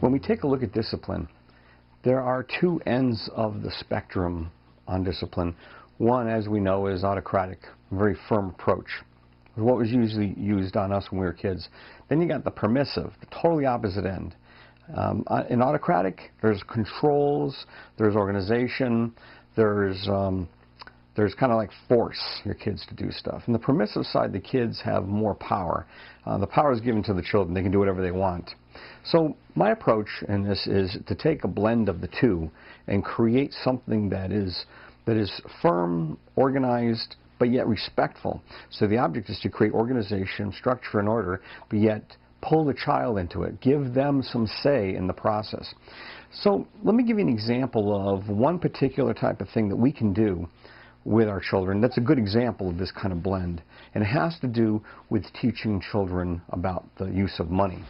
When we take a look at discipline, there are two ends of the spectrum on discipline. One, as we know, is autocratic, a very firm approach. What was usually used on us when we were kids. Then you got the permissive, the totally opposite end. In autocratic, there's controls, there's organization, there's kind of like force your kids to do stuff. On the permissive side, the kids have more power. The power is given to the children. They can do whatever they want. So my approach in this is to take a blend of the two and create something that is firm, organized, but yet respectful. So the object is to create organization, structure, and order, but yet pull the child into it. Give them some say in the process. So let me give you an example of one particular type of thing that we can do with our children. That's a good example of this kind of blend. And it has to do with teaching children about the use of money.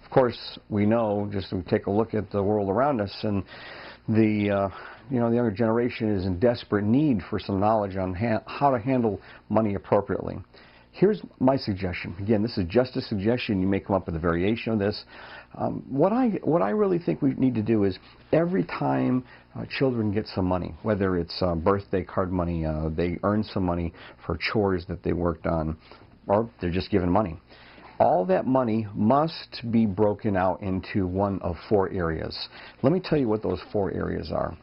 Of course, we know, just to take a look at the world around us, and the younger generation is in desperate need for some knowledge on how to handle money appropriately. Here's my suggestion. Again, this is just a suggestion. You may come up with a variation of this. What I really think we need to do is every time children get some money, whether it's birthday card money, they earn some money for chores that they worked on, or they're just given money. All that money must be broken out into one of four areas. Let me tell you what those four areas are.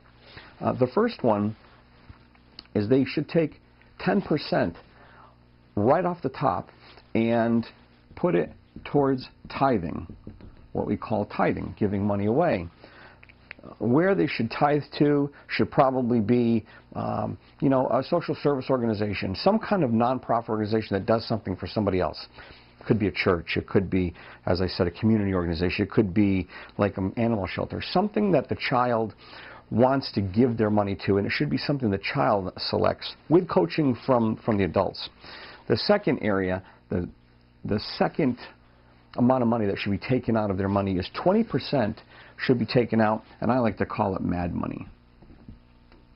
The first one is they should take 10% right off the top and put it towards tithing, what we call tithing, giving money away. Where they should tithe to should probably be, a social service organization, some kind of nonprofit organization that does something for somebody else. It could be a church, it could be, as I said, a community organization, it could be like an animal shelter, something that the child wants to give their money to, and it should be something the child selects with coaching from the adults. The second area, the second amount of money that should be taken out of their money is 20% should be taken out, and I like to call it mad money.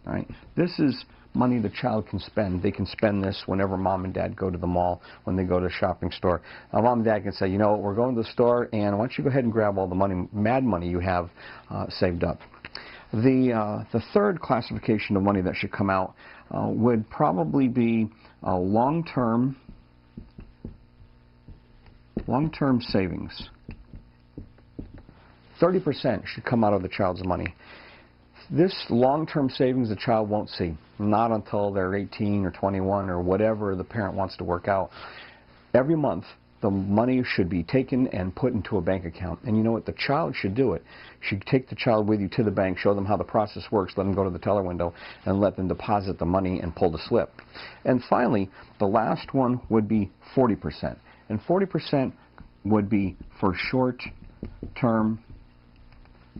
All right? This is money the child can spend. They can spend this whenever mom and dad go to the mall, when they go to a shopping store. Mom and dad can say, you know what, we're going to the store, and why don't you go ahead and grab all the money, mad money you have saved up. The third classification of money that should come out would probably be long-term savings. 30% should come out of the child's money. This long-term savings the child won't see, not until they're 18 or 21 or whatever the parent wants to work out. Every month, the money should be taken and put into a bank account. And you know what? The child should do it. You should take the child with you to the bank, show them how the process works, let them go to the teller window, and let them deposit the money and pull the slip. And finally, the last one would be 40%. And 40% would be for short-term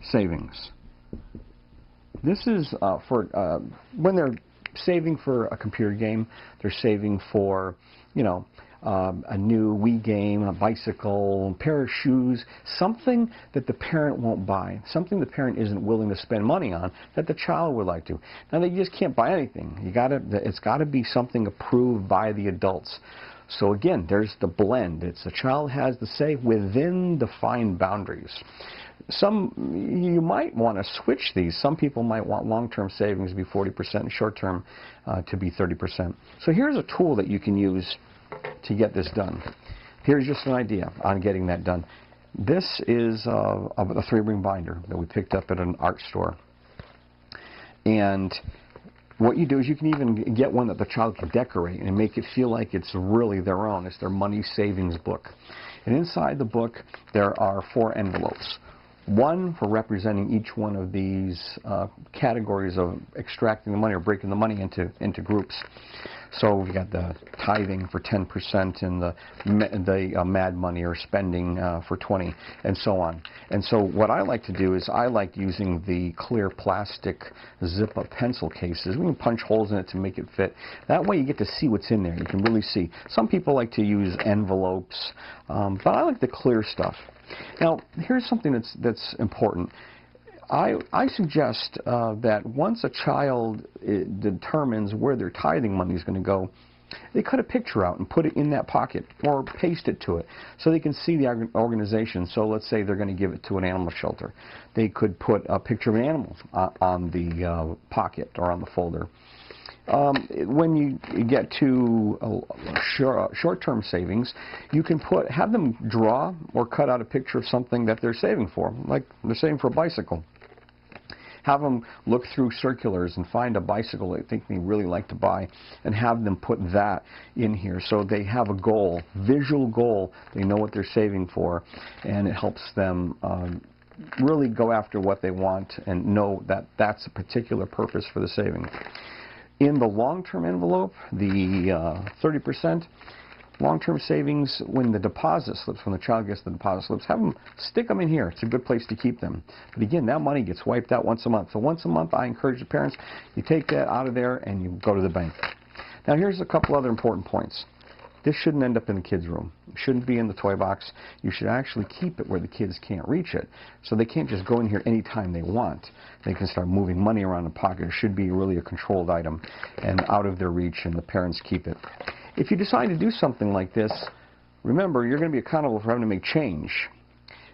savings. This is for when they're saving for a computer game, they're saving for, a new Wii game, a bicycle, a pair of shoes, something that the parent won't buy, something the parent isn't willing to spend money on that the child would like to. Now, they just can't buy anything. It's got to be something approved by the adults. So again, there's the blend. It's the child has the say within defined boundaries. You might want to switch these. Some people might want long-term savings to be 40% and short-term to be 30%. So here's a tool that you can use to get this done. Here's just an idea on getting that done. This is a 3-ring binder that we picked up at an art store. And what you do is you can even get one that the child can decorate and make it feel like it's really their own. It's their money savings book. And inside the book, there are 4 envelopes. One for representing each one of these categories of extracting the money or breaking the money into groups. So we got the tithing for 10% and the mad money or spending for 20%, and so on. And so what I like to do is I like using the clear plastic zip-up pencil cases. We can punch holes in it to make it fit. That way you get to see what's in there. You can really see. Some people like to use envelopes, but I like the clear stuff. Now, here's something that's important. I suggest that once a child determines where their tithing money is going to go, They cut a picture out and put it in that pocket or paste it to it so they can see the organization. So let's say they're going to give it to an animal shelter. They could put a picture of an animal on the pocket or on the folder. When you get to short-term savings, you can have them draw or cut out a picture of something that they're saving for, like they're saving for a bicycle. Have them look through circulars and find a bicycle they think they really like to buy and have them put that in here so they have a goal, visual goal. They know what they're saving for, and it helps them really go after what they want and know that that's a particular purpose for the saving. In the long-term envelope, the 30%, long-term savings, when the deposit slips, when the child gets the deposit slips, have them stick them in here. It's a good place to keep them. But again, that money gets wiped out once a month. So once a month, I encourage the parents, you take that out of there and you go to the bank. Now here's a couple other important points. This shouldn't end up in the kids' room. It shouldn't be in the toy box. You should actually keep it where the kids can't reach it. So they can't just go in here anytime they want. They can start moving money around the pocket. It should be really a controlled item and out of their reach, and the parents keep it. If you decide to do something like this, remember, you're going to be accountable for having to make change.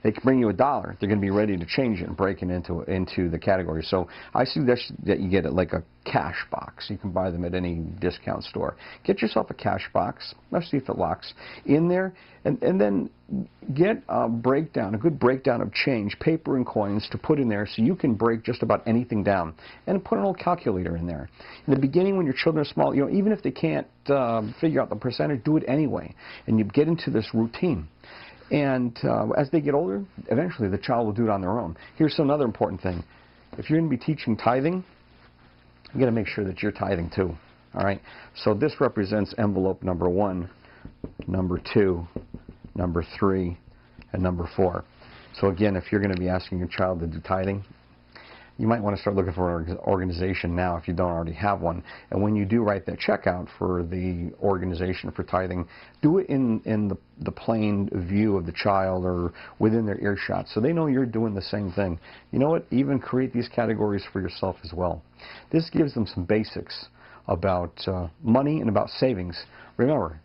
They can bring you $1. They're going to be ready to change it and break it into the category. So I suggest that you get it like a cash box. You can buy them at any discount store. Get yourself a cash box. Let's see if it locks in there. And then get a breakdown, a good breakdown of change, paper and coins to put in there so you can break just about anything down. And put an old calculator in there. In the beginning, when your children are small, you know, even if they can't figure out the percentage, do it anyway. And you get into this routine. And as they get older, eventually the child will do it on their own. Here's another important thing. If you're going to be teaching tithing, you got to make sure that you're tithing too. All right? So this represents envelope number 1, number 2, number 3, and number 4. So again, if you're going to be asking your child to do tithing, you might want to start looking for an organization now if you don't already have one. And when you do write that check out for the organization for tithing, do it in the plain view of the child or within their earshot so they know you're doing the same thing. You know what? Even create these categories for yourself as well. This gives them some basics about money and about savings. Remember,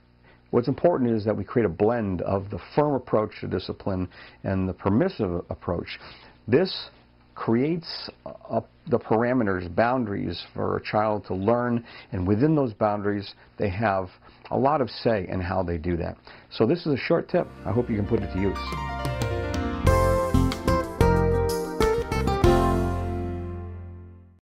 what's important is that we create a blend of the firm approach to discipline and the permissive approach. This creates the parameters, boundaries for a child to learn, and within those boundaries they have a lot of say in how they do that. So this is a short tip. I hope you can put it to use.